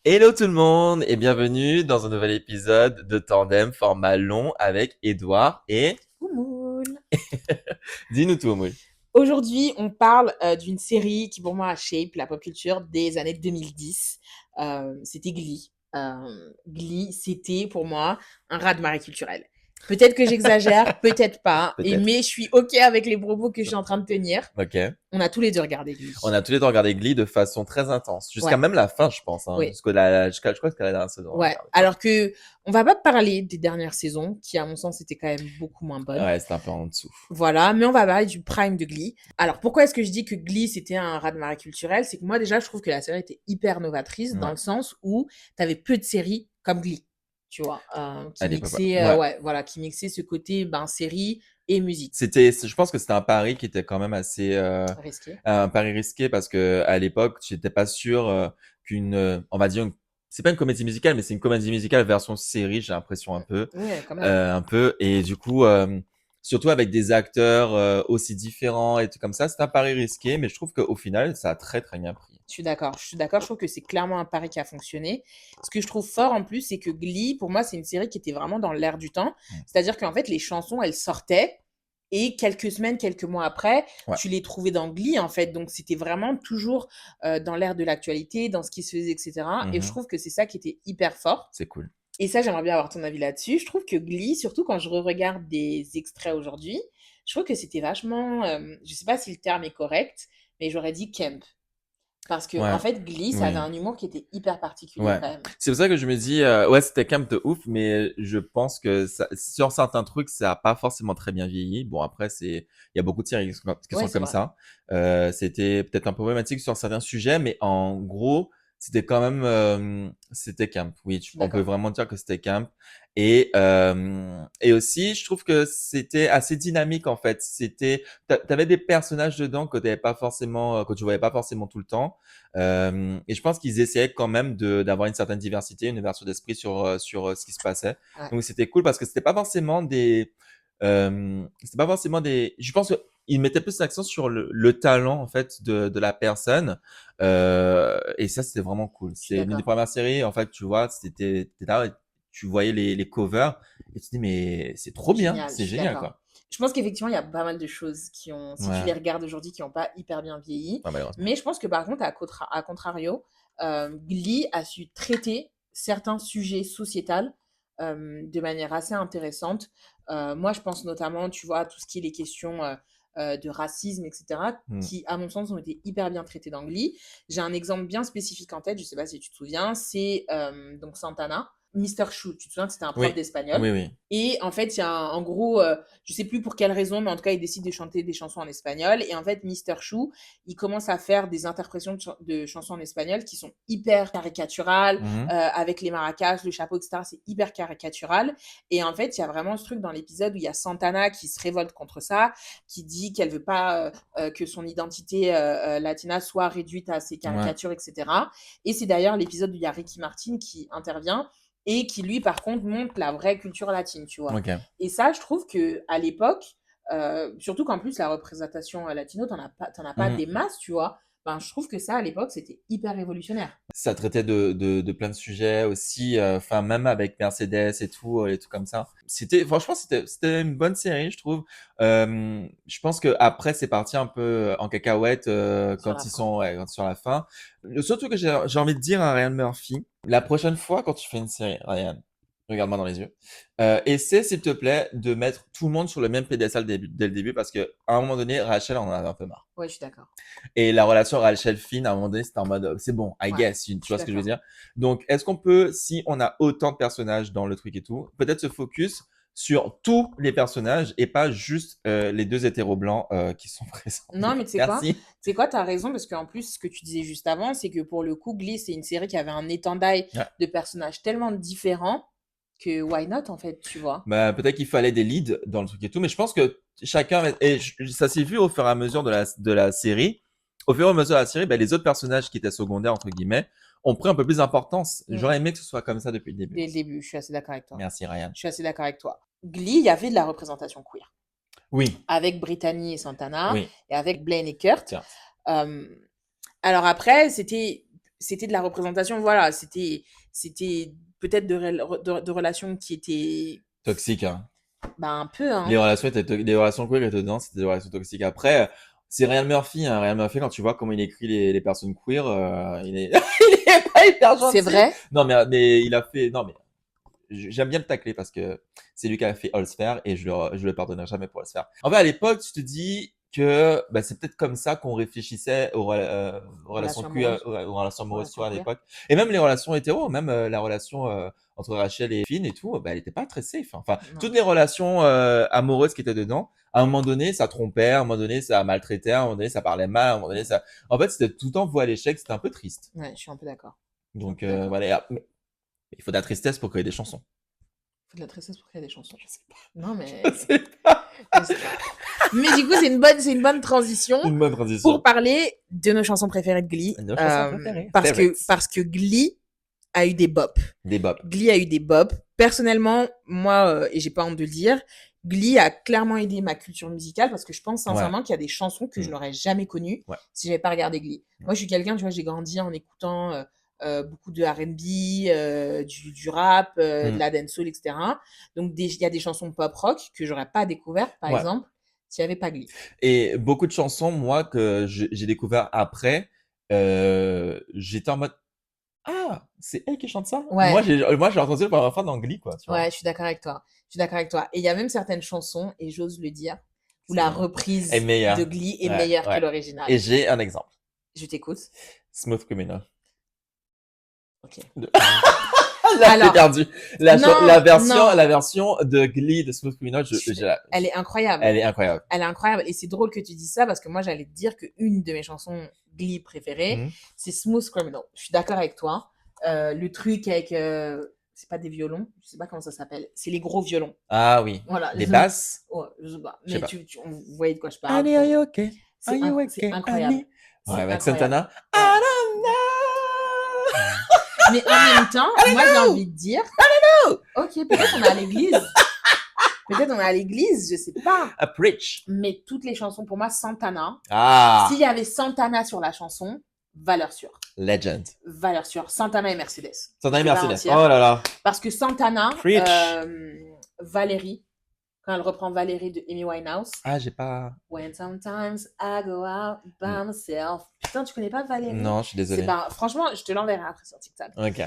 Hello tout le monde et bienvenue dans un nouvel épisode de Tandem format long avec Edouard et Oumoul. dis-nous tout, Moule. Aujourd'hui, on parle d'une série qui pour moi a shape la pop culture des années 2010. C'était Glee. Glee, c'était pour moi un raz-de-marée culturel. Peut-être que j'exagère, peut-être pas, Peut-être. mais je suis OK avec les propos que je suis en train de tenir. Ok. On a tous les deux regardé On Glee. a tous les deux regardé Glee de façon très intense, jusqu'à Ouais, même la fin, je pense, hein, ouais. je crois que c'était la dernière saison, on a Ouais, regardé. alors que on va pas parler des dernières saisons, qui à mon sens étaient quand même beaucoup moins bonnes. Ouais, c'était un peu en dessous. Voilà, mais on va parler du prime de Glee. Alors pourquoi est-ce que je dis que Glee c'était un raz-de-marée culturel? C'est que moi déjà je trouve que la série était hyper novatrice dans Ouais, le sens où t'avais peu de séries comme Glee, tu vois, à qui l'époque, mixait, ouais. ouais, voilà, qui mixait ce côté ben série et musique. Je pense que c'était un pari qui était quand même assez, Risqué. un pari risqué parce que à l'époque, tu n'étais pas sûr on va dire, c'est pas une comédie musicale, mais c'est une comédie musicale version série, j'ai l'impression Ouais, quand même. un peu, et du coup, surtout avec des acteurs aussi différents et tout comme ça, c'est un pari risqué, mais je trouve qu'au final, ça a très très bien pris. Je suis d'accord. Je suis d'accord. Je trouve que c'est clairement un pari qui a fonctionné. Ce que je trouve fort en plus, c'est que Glee, pour moi, c'est une série qui était vraiment dans l'air du temps. Mm. C'est-à-dire qu'en fait, les chansons, elles sortaient et quelques semaines, quelques mois après, Ouais, tu les trouvais dans Glee, en fait. Donc, c'était vraiment toujours dans l'air de l'actualité, dans ce qui se faisait, etc. Et je mhm, trouve que c'est ça qui était hyper fort. c'est cool. Et ça, j'aimerais bien avoir ton avis là-dessus. Je trouve que Glee, surtout quand je re-regarde des extraits aujourd'hui, je trouve que c'était vachement, je sais pas si le terme est correct, mais j'aurais dit camp. Parce que, en Ouais, fait, Glee, ça avait oui. un humour qui était hyper particulier Ouais. quand même. C'est pour ça que je me dis, ouais, c'était quand même de ouf, mais je pense que sur certains trucs, ça a pas forcément très bien vieilli. Bon, après, il y a beaucoup de séries qui Ouais, sont c'est comme vrai. ça. C'était peut-être un peu problématique sur certains sujets, mais en gros, c'était quand même, c'était camp. Oui, Je suis on peut d'accord. vraiment dire que c'était camp. Et aussi, je trouve que c'était assez dynamique, en fait. T'avais des personnages dedans que t'avais pas forcément, que tu voyais pas forcément tout le temps. Et je pense qu'ils essayaient quand même d'avoir une certaine diversité, une ouverture d'esprit sur ce qui se passait. Ouais. Donc c'était cool parce que c'était pas forcément des. Je pense qu'ils mettaient plus l'accent sur le talent en fait de la personne. Et ça c'était vraiment cool. Je suis C'est l'une des d'accord. premières séries en fait, tu vois, t'étais là, et tu voyais les covers et tu te dis mais c'est trop bien, Génial, je c'est suis génial d'accord. quoi. Je pense qu'effectivement, il y a pas mal de choses qui ont, si tu les Ouais, regardes aujourd'hui, qui n'ont pas hyper bien vieilli. ouais, malheureusement. Mais je pense que par contre, à contrario, Glee a su traiter certains sujets sociétals de manière assez intéressante. Moi, je pense notamment, tu vois, à tout ce qui est les questions de racisme, etc., Hmm. qui, à mon sens, ont été hyper bien traités dans Glee. J'ai un exemple bien spécifique en tête, je sais pas si tu te souviens, c'est donc Santana. Mr. Chou, tu te souviens que c'était un prof Oui, d'espagnol. oui, oui. Et en fait, il y a en gros, je sais plus pour quelle raison, mais en tout cas, il décide de chanter des chansons en espagnol. Et en fait, Mister Chou, il commence à faire des interprétations de chansons en espagnol qui sont hyper caricaturales, Mhm. avec les maracas, le chapeau, etc. C'est hyper caricatural. Et en fait, il y a vraiment ce truc dans l'épisode où il y a Santana qui se révolte contre ça, qui dit qu'elle veut pas que son identité latina soit réduite à ces Ouais. caricatures, etc. Et c'est d'ailleurs l'épisode où il y a Ricky Martin qui intervient et qui lui par contre montre la vraie culture latine, tu vois. Ok. Et ça, je trouve que à l'époque, surtout qu'en plus la représentation latino, t'en as pas Mhm. des masses, tu vois. Ben, je trouve que ça, à l'époque, c'était hyper révolutionnaire. Ça traitait de plein de sujets aussi, enfin même avec Mercedes et tout comme ça. Franchement, c'était une bonne série, je trouve. Je pense que après c'est parti un peu en cacahuète Sur la fin. sur la fin. Le seul truc que j'ai envie de dire à Ryan Murphy, la prochaine fois quand tu fais une série, Ryan, regarde-moi dans les yeux, essaie s'il te plaît de mettre tout le monde sur le même pédestal dès le début parce que à un moment donné, Rachel en avait un peu marre. Ouais, je suis d'accord. Et la relation Rachel-Finn, à un moment donné, c'était en mode, c'est bon, I Ouais, guess, tu je suis vois ce que je veux d'accord. dire? Donc, est-ce qu'on peut, si on a autant de personnages dans le truc et tout, peut-être se focus sur tous les personnages et pas juste les deux hétéros blancs qui sont présents. Non, mais tu sais quoi? Merci. Tu sais quoi, t'as raison, parce qu'en plus, ce que tu disais juste avant, c'est que pour le coup, Glee, c'est une série qui avait un étendard Ouais. de personnages tellement différents que why not, en fait, tu vois? Bah, peut-être qu'il fallait des leads dans le truc et tout, mais je pense que ça s'est vu au fur et à mesure de la série. Au fur et à mesure de la série, bah, les autres personnages qui étaient secondaires, entre guillemets, ont pris un peu plus d'importance. Mm. J'aurais aimé que ce soit comme ça depuis le début. Dès le début, je suis assez d'accord avec toi. Merci, Ryan. Je suis assez d'accord avec toi. Glee, il y avait de la représentation queer. Oui, Avec Brittany et Santana, oui, et avec Blaine et Kurt. certes. Euh, alors après, c'était de la représentation, voilà, c'était peut-être de relations qui étaient, Toxique, hein. bah, un peu, Les hein. relations les relations queer étaient dedans, c'était des relations toxiques. Après, c'est Ryan Murphy, hein. Ryan Murphy, quand tu vois comment il écrit les personnes queer, il est, il est pas hyper C'est gentil. vrai? Non, mais il a fait, non, mais j'aime bien le tacler parce que c'est lui qui a fait All Sphere et je le pardonnerai jamais pour All Sphere. En fait, à l'époque, tu te dis que bah, c'est peut-être comme ça qu'on réfléchissait aux relations Relation queer, amoureuse? aux relations amoureuses, tu Relation vois, à queer? l'époque. Et même les relations hétéros, même la relation entre Rachel et Finn et tout, bah, elle était pas très safe. Enfin, Non. toutes les relations amoureuses qui étaient dedans, à un moment donné, ça trompait, à un moment donné, ça maltraitait, à un moment donné, ça parlait mal, à un moment donné, ça... En fait, c'était tout le temps voué à l'échec, c'était un peu triste. Ouais, je suis un peu d'accord. Je suis un Donc, peu d'accord. voilà. Mais il faut de la tristesse pour créer des chansons. Faut de la tristesse pour créer des chansons. Je sais pas. Non, Je mais sais pas. je sais pas. Mais du coup, c'est une bonne transition Une bonne pour transition. parler de nos chansons préférées de Glee. Nos chansons préférées. Parce que Glee a eu des bops. Des bops. Glee a eu des bops. Personnellement, moi, et j'ai pas honte de le dire, Glee a clairement aidé ma culture musicale parce que je pense Ouais. sincèrement qu'il y a des chansons que je Mm. n'aurais jamais connues Ouais. si j'avais pas regardé Glee. Ouais. Moi, je suis quelqu'un, tu vois, j'ai grandi en écoutant beaucoup de R&B, du rap, de Mm. la dancehall, etc. Donc, il y a des chansons pop rock que j'aurais pas découvertes, par Ouais. exemple, s'il y avait pas Glee. Et beaucoup de chansons, moi, que j'ai découvert après, j'étais en mode, ah, c'est elle qui chante ça? Ouais, Moi, j'ai entendu la première fois dans Glee, quoi, tu vois. ouais, je suis d'accord avec toi. Je suis d'accord avec toi. Et il y a même certaines chansons, et j'ose le dire, où C'est la est reprise de meilleur. Glee est Ouais, meilleure que ouais. l'original. Et j'ai un exemple. Je t'écoute. Smooth Criminal. Ok. De- Là, j'ai Alors, perdu. non, non. La version de Glee de Smooth Criminal, Elle est incroyable. elle est incroyable. Elle est incroyable. Et c'est drôle que tu dis ça parce que moi, j'allais te dire qu'une de mes chansons Glee préférées, Mhm. c'est Smooth Criminal. Je suis d'accord avec toi. Le truc avec. C'est pas des violons, je sais pas comment ça s'appelle. C'est les gros violons. Ah oui. Voilà. Des basses? Ouais, je sais pas. Je sais Mais pas. vous voyez de quoi je parle. Annie, are you okay? Are you C'est okay, incroyable. Annie? Ouais, C'est avec incroyable. Santana. Ouais. I don't know. Mais en même temps, moi, j'ai envie de dire, ok, peut-être on est à l'église. Peut-être on est à l'église, je sais pas. A preach. Mais toutes les chansons, pour moi, Santana. Ah, S'il y avait Santana sur la chanson, valeur sûre. legend. Valeur sûre. Santana et Mercedes. Santana et Je vais pas Mercedes. mentir. Oh là là. Parce que Santana, Preach. Valérie, quand elle reprend Valérie de Amy Winehouse. Ah, j'ai pas. When sometimes I go out by myself. Putain, tu connais pas Valérie? Non, je suis désolé. Franchement, je te l'enverrai après sur TikTok. Ok.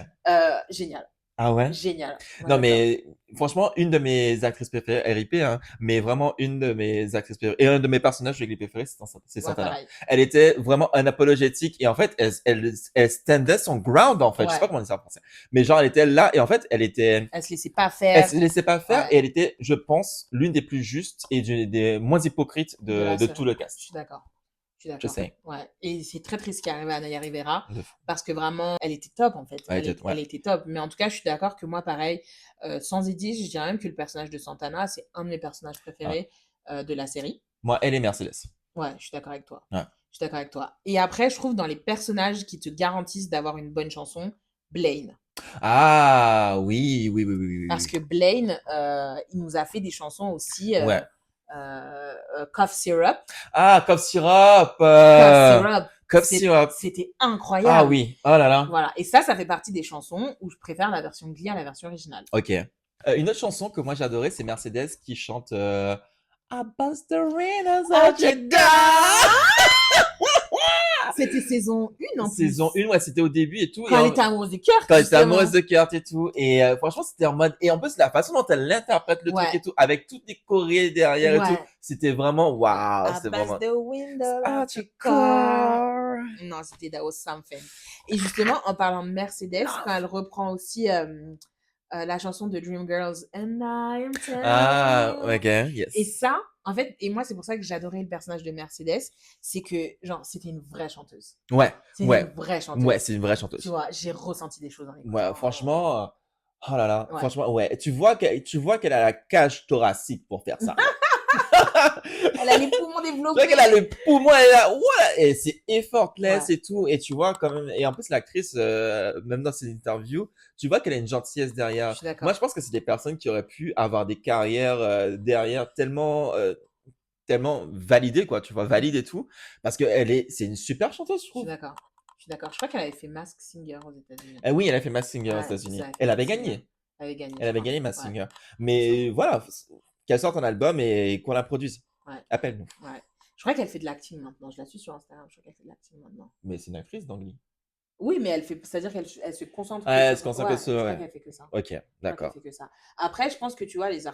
Génial. Ah ouais? Génial. Moi, Non, j'adore. mais franchement, une de mes actrices préférées, RIP, hein, mais vraiment une de mes actrices préférées, et un de mes personnages de Glee préférés, c'est Ouais, Santana. pareil. Elle était vraiment unapologétique, et en fait, elle standait son ground, en fait. Je sais Ouais. pas comment dire ça en français. Mais genre, elle était là, et en fait, Elle se laissait pas elle faire se laissait pas faire, Ouais. et elle était, je pense, l'une des plus justes et des moins hypocrites de la de série. tout le Je cast. suis d'accord. Je suis Je d'accord. sais. Ouais. Et c'est très triste qu'il arrive à Naya Rivera De fou. parce que vraiment, elle était top en fait. Elle Elle, était- ouais. elle était top. Mais en tout cas, je suis d'accord que moi, pareil, sans Eddie, je dirais même que le personnage de Santana, c'est un de mes personnages préférés de la série. Moi, elle est Mercedes. Ouais, je suis d'accord avec toi. Ouais. Je suis d'accord avec toi. Et après, je trouve dans les personnages qui te garantissent d'avoir une bonne chanson, Blaine. Ah, oui, oui, oui, oui, oui, oui. Parce que Blaine, il nous a fait des chansons aussi. Ouais. Cough Syrup. Ah, Cough Syrup. Cough Syrup. Cough Syrup. C'était incroyable. Ah oui, oh là là. Voilà. Et ça fait partie des chansons où je préfère la version Glee à la version originale. Ok. Une autre chanson que moi j'adorais, c'est Mercedes qui chante I bust the windows out your door. C'était saison 1 en plus. Saison 1, ouais, c'était au début et tout. Quand et elle était amoureuse de Kurt. quand elle était justement. amoureuse de Kurt et tout. Et franchement, c'était en mode. Et en plus, la façon dont elle interprète le Ouais. truc et tout, avec toutes les chorés derrière et Ouais. tout, c'était vraiment waouh. I C'était bust vraiment. the window out Out your your car. car. Non, c'était that was something. Et justement, en parlant de Mercedes, quand elle reprend aussi la chanson de Dreamgirls, And I am telling Ah, you. ok, yes. Et ça, en fait, et moi, c'est pour ça que j'adorais le personnage de Mercedes, c'est que, genre, c'était une vraie chanteuse. Ouais, C'était ouais. une vraie chanteuse. Ouais, c'est une vraie Tu chanteuse. vois, j'ai ressenti des choses en écoutant. Ouais, franchement. Oh là là, Ouais. franchement, ouais. Tu vois qu'elle a la cage thoracique pour faire ça. Elle a les poumons Tu développés. vois qu'elle a le poumon, elle est là, ouais, et c'est effortless Ouais. et tout, et tu vois quand même, et en plus l'actrice, même dans ses interviews, tu vois qu'elle a une gentillesse Je derrière. suis d'accord. Moi, je pense que c'est des personnes qui auraient pu avoir des carrières derrière tellement validées, quoi, tu vois, valides et tout, parce que c'est une super chanteuse, je Je suis trouve. d'accord. suis d'accord. Je crois qu'elle avait fait Mask Singer aux États-Unis. Oui, elle a fait Masked Singer aux Ouais, c'est États-Unis. ça, elle a fait Elle avait Mask Singer. gagné. Elle avait gagné, Elle je avait crois. gagné Masked Ouais, Singer. il me Mais semble. voilà, qu'elle sorte un album et qu'on la produise. Ouais, Appelle-nous. ouais. Je crois qu'elle fait de l'acting maintenant. Je la suis sur Instagram. Je crois qu'elle fait de l'acting maintenant. Mais c'est une actrice d'Angly. Oui, mais c'est-à-dire qu'elle se concentre que Ah, elle sur. se concentre que Ouais, sur... je crois Ouais. qu'elle fait que ça. Ok, Je crois qu'elle d'accord. fait que ça. Après, je pense que tu vois, les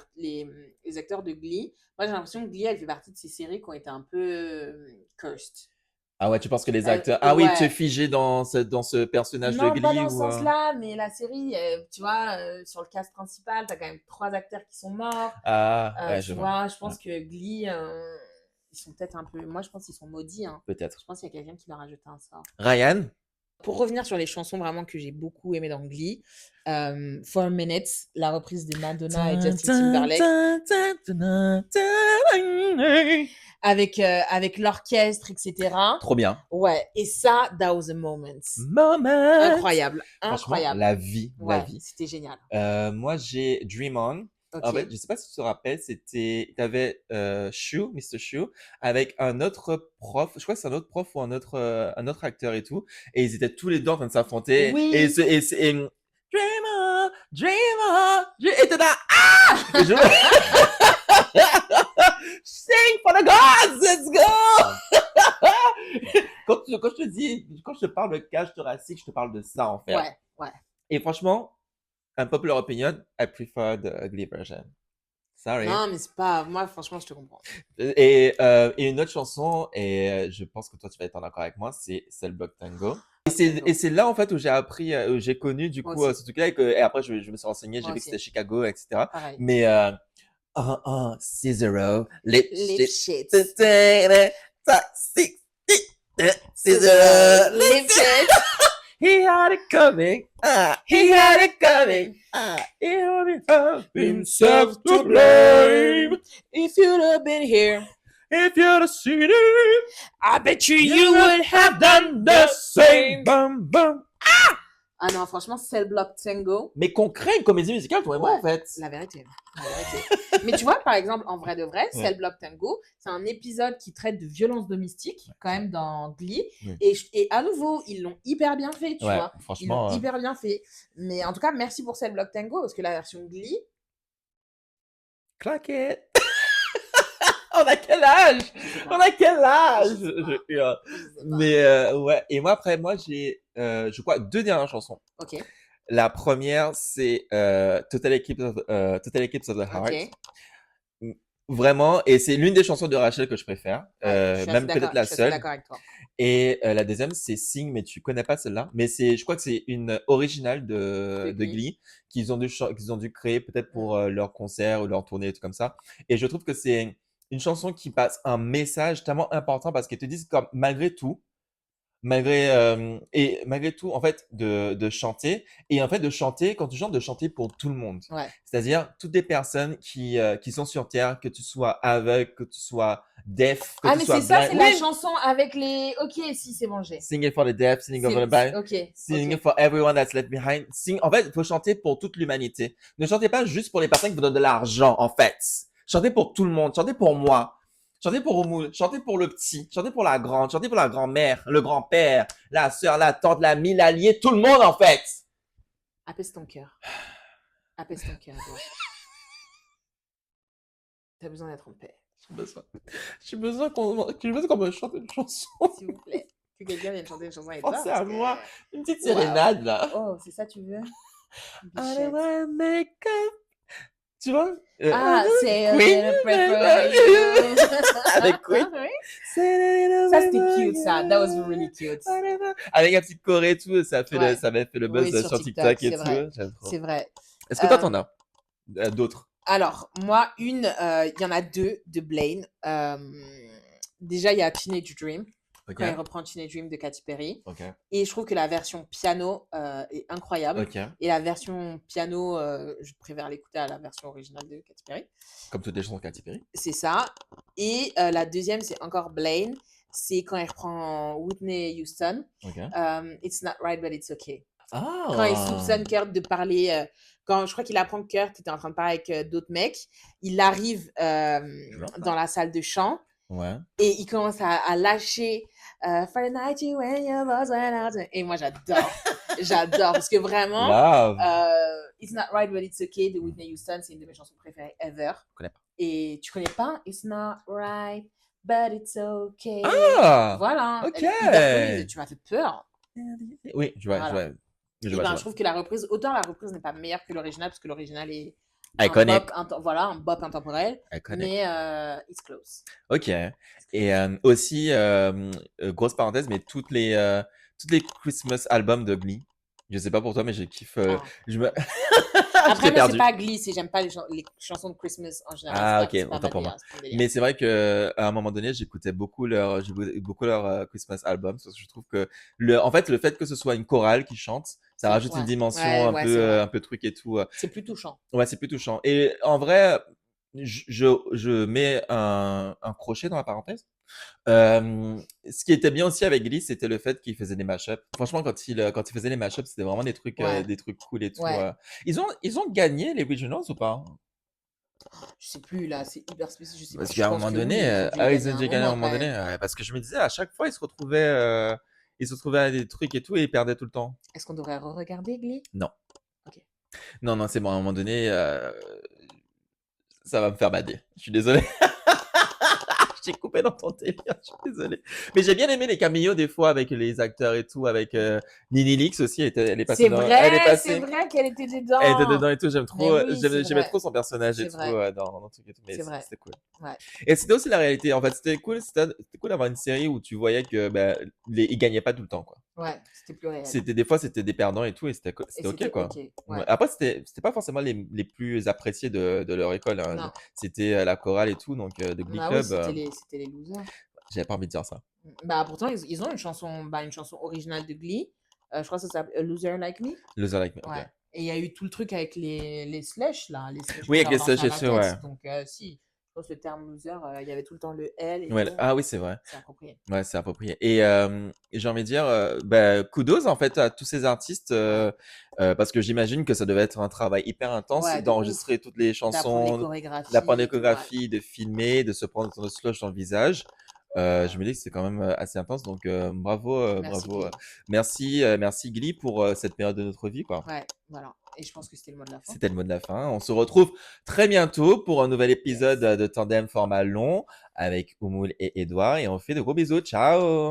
acteurs de Glee, moi j'ai l'impression que Glee, elle fait partie de ces séries qui ont été un peu cursed. Ah ouais, tu penses que les acteurs... Ah oui, tu es Ouais. figé dans ce personnage de Non, pas Glee dans ce ou... sens-là, mais la série, tu vois, sur le cast principal, t'as quand même 3 acteurs qui sont morts. Ah, ouais, je Tu vois. vois, je Ouais, pense que Glee, ils sont peut-être un peu. Moi, je pense qu'ils sont maudits, hein. Je peut-être. pense qu'il y a quelqu'un qui leur a jeté un sort. Ryan? Pour revenir sur les chansons vraiment que j'ai beaucoup aimées dans Glee, 4 Minutes, la reprise de Madonna et Justin Timberlake, avec l'orchestre, etc. Trop bien. Ouais, et ça, that was a moment. Moment. Incroyable, Franchement, incroyable. la vie, la Ouais, vie. c'était génial. Moi, j'ai Dream On. En fait, Ok. je sais pas si tu te rappelles, t'avais Shu, Mr. Shu, avec un autre prof. Je crois que c'est un autre prof ou un autre acteur et tout. Et ils étaient tous les deux en train de s'affronter. Oui. Dream on, et t'es là, ah! Et je... Sing for the gods, let's go! Quand je te parle de cage thoracique, je te parle de ça, en fait. Ouais, ouais. Et franchement, unpopular opinion, I prefer the ugly version. Sorry. Non, mais c'est pas. Moi, franchement, je te comprends. Et une autre chanson, et je pense que toi tu vas être en accord avec moi, c'est Cell Block Tango. Et c'est là en fait où j'ai appris, où j'ai connu du Moi coup aussi. ce truc-là, et après je me suis renseigné, j'ai Moi vu que c'était aussi. Chicago, etc. Pareil. Mais Cicero, lip Lip shit, shit. toxic, Scissor, lip shit. He had it coming. He had it coming. He only had himself to blame. If you'd have been here, If you'd have seen it, I bet you you would have done the same. Bum, bum. Ah non, franchement, Cell Block Tango, Mais qu'on crée une comédie musicale, toi et moi, Ouais. en fait. la vérité. La vérité. Mais tu vois, par exemple, en vrai de vrai, Ouais. Cell Block Tango, c'est un épisode qui traite de violence domestique, quand même, dans Glee. Ouais. Et à nouveau, ils l'ont hyper bien fait, tu Ouais, vois. Ils l'ont franchement. hyper bien fait. Mais en tout cas, merci pour Cell Block Tango, parce que la version Glee, Clack it. On a quel âge? je sais On pas. a quel âge? Je sais pas. Je hurle. Je sais pas. Mais ouais. Et moi, après, j'ai, je crois, 2 dernières chansons. Ok. La première, c'est Total Eclipse of the Heart. Ok. Vraiment, et c'est l'une des chansons de Rachel que je préfère, Ouais, je suis assez même peut-être d'accord. la Je suis assez seule. d'accord avec toi. Et la deuxième, c'est Sing, mais tu connais pas celle-là. Mais je crois que c'est une originale De de Glee. Glee qu'ils ont dû créer peut-être pour leur concert ou leur tournée, et tout comme ça. Et je trouve que c'est une chanson qui passe un message tellement important parce qu'ils te disent comme malgré tout, malgré tout, en fait, de chanter. Et en fait, de chanter, quand tu chantes, de chanter pour tout le monde. Ouais. C'est-à-dire toutes les personnes qui sont sur Terre, que tu sois aveugle, que tu sois deaf, que Ah, tu mais sois c'est ça, blind. c'est la chanson avec les. Ok, si, c'est bon, j'ai. Sing it for the deaf, sing it for the blind, Ok, sing ok. it for everyone that's left behind. En fait, il faut chanter pour toute l'humanité. Ne chantez pas juste pour les personnes qui vous donnent de l'argent, en fait. Chantez pour tout le monde. Chantez pour moi. Chantez pour Oumoul. Chantez pour le petit. Chantez pour la grande. Chantez pour la grand-mère, le grand-père, la sœur, la tante, l'ami, l'allié, tout le monde, en fait. Apaise ton cœur. Apaise ton cœur, Edouard. T'as besoin d'être en paix. J'ai besoin qu'on me chante une chanson. S'il vous plaît. Que quelqu'un vienne chanter une chanson avec Pensez toi. à parce que- moi. Une petite sérénade, là. Oh, c'est ça, tu veux? I Bichette. don't wanna make up. Tu vois? Ah, c'est Queen. Avec Queen. Oui. Ça, c'était cute, ça. That was really cute. Avec un petit choré et tout, ça Ouais. avait fait le buzz Oui, sur TikTok et c'est tout. vrai. J'aime trop. C'est vrai. Est-ce que toi, t'en as d'autres? Alors, moi, il y en a 2 de Blaine. Déjà, il y a Teenage Dream, Ok. quand il reprend Teenage Dream de Katy Perry. Ok. Et je trouve que la version piano est incroyable. Ok. Et la version piano, je préfère l'écouter à la version originale de Katy Perry. Comme toutes les chansons de Katy Perry. C'est ça. Et la deuxième, c'est encore Blaine. C'est quand il reprend Whitney Houston. Ok. It's not right, but it's okay. Ah. Quand il soupçonne Kurt de parler, quand je crois qu'il apprend que Kurt était en train de parler avec d'autres mecs, il arrive dans la salle de chant Ouais. et il commence à lâcher Friday night you and your boss went out. Et moi, j'adore. J'adore. Parce que vraiment, Grave. It's Not Right But It's Okay de Whitney Houston, c'est une de mes chansons préférées ever. Je connais pas. Et tu connais pas It's Not Right But It's Okay. Ah! Voilà. Ok. Elle est hyper connue. Tu m'as fait peur. Oui, je vois, je Voilà. vois. Je Et vois, je ben, je vois. trouve que la reprise, autant la reprise n'est pas meilleure que l'original, parce que l'original est Iconic. voilà, un bop intemporel, Iconic. mais it's close. Ok. Et aussi, grosse parenthèse, mais toutes les Christmas albums de Glee. Je sais pas pour toi, mais je kiffe. Ah. Je me... Après, J'étais moi, c'est perdu. pas Glee, j'aime pas les chansons de Christmas en général. Ah, C'est ok, pas autant ma pour moi. délire, c'est mon délire. Mais c'est vrai que à un moment donné, j'écoutais beaucoup leur Christmas albums parce que je trouve que en fait, le fait que ce soit une chorale qui chante, ça rajoute une Ouais, dimension ouais, c'est vrai. un peu truc et tout. C'est plus touchant. Ouais, c'est plus touchant. Et en vrai, je mets un crochet dans la parenthèse. Ce qui était bien aussi avec Glee, c'était le fait qu'il faisait des mashups. Franchement, quand il faisait les mashups, c'était vraiment Ouais, des trucs cool et tout. ouais. Ils ont gagné les regionals ou pas? Je sais plus, là, c'est hyper spécifique, je sais Parce plus. qu'à Je un pense moment que donné, oui, ils ont dû les ils gagner ont à un dû gagner à un moment quand moment donné, même. parce que je me disais, à chaque fois, ils se retrouvaient à des trucs et tout, et ils perdaient tout le temps. Est-ce qu'on devrait re-regarder Glee? Non. Ok. Non, non, c'est bon, à un moment donné, ça va me faire bader. Je suis désolé. Je t'ai coupé dans ton délire, je suis désolé. Mais j'ai bien aimé les caméos des fois avec les acteurs et tout, avec Nini Leakes aussi, elle est passée C'est vrai qu'elle était elle était dedans. dedans et tout, Mais oui, c'est j'aimais vrai. trop son personnage et C'est tout vrai. dans le truc et tout, mais C'est vrai. c'était cool. Ouais. Et c'était aussi la réalité, en fait, c'était cool d'avoir une série où tu voyais que bah, ils gagnaient pas tout le temps, quoi. Ouais, c'était plus réel. Des fois, c'était des perdants et tout, et Et c'était ok, c'était quoi. ok. Ouais. Ouais. Après, c'était pas forcément les plus appréciés de leur école, hein. Non. C'était la chorale et tout, donc de Glee Bah oui, Club, c'était les losers. j'avais pas envie de dire ça. Bah pourtant, ils ont une chanson originale de Glee. Je crois que ça s'appelle A Loser Like Me. Loser Like Me, Ouais. ok. Et il y a eu tout le truc avec les slush, là. Les slush Oui, qu'on avec leur les dansait slushs à et la tout, ouais. tête. Donc, si. Je pense que le terme loser, il y avait tout le temps le L et Ouais, tout. ah oui, c'est vrai. C'est approprié. Ouais, c'est approprié. Et j'ai envie de dire, bah, kudos en fait à tous ces artistes, Ouais. parce que j'imagine que ça devait être un travail hyper intense Ouais, de ouf. d'enregistrer toutes les D'apprendre les chansons, d'apprendre chorégraphies et tout. Ouais. l'échographie, de filmer, de se prendre son slush dans le visage. Je me dis que c'est quand même assez intense, donc bravo, Merci, bravo. Glee. Merci Glee pour cette période de notre vie, quoi. Ouais, voilà. Et je pense que c'était le mot de la fin. C'était le mot de la fin. On se retrouve très bientôt pour un nouvel épisode Yes. de Tandem format long avec Oumoul et Edouard, et on fait de gros bisous. Ciao!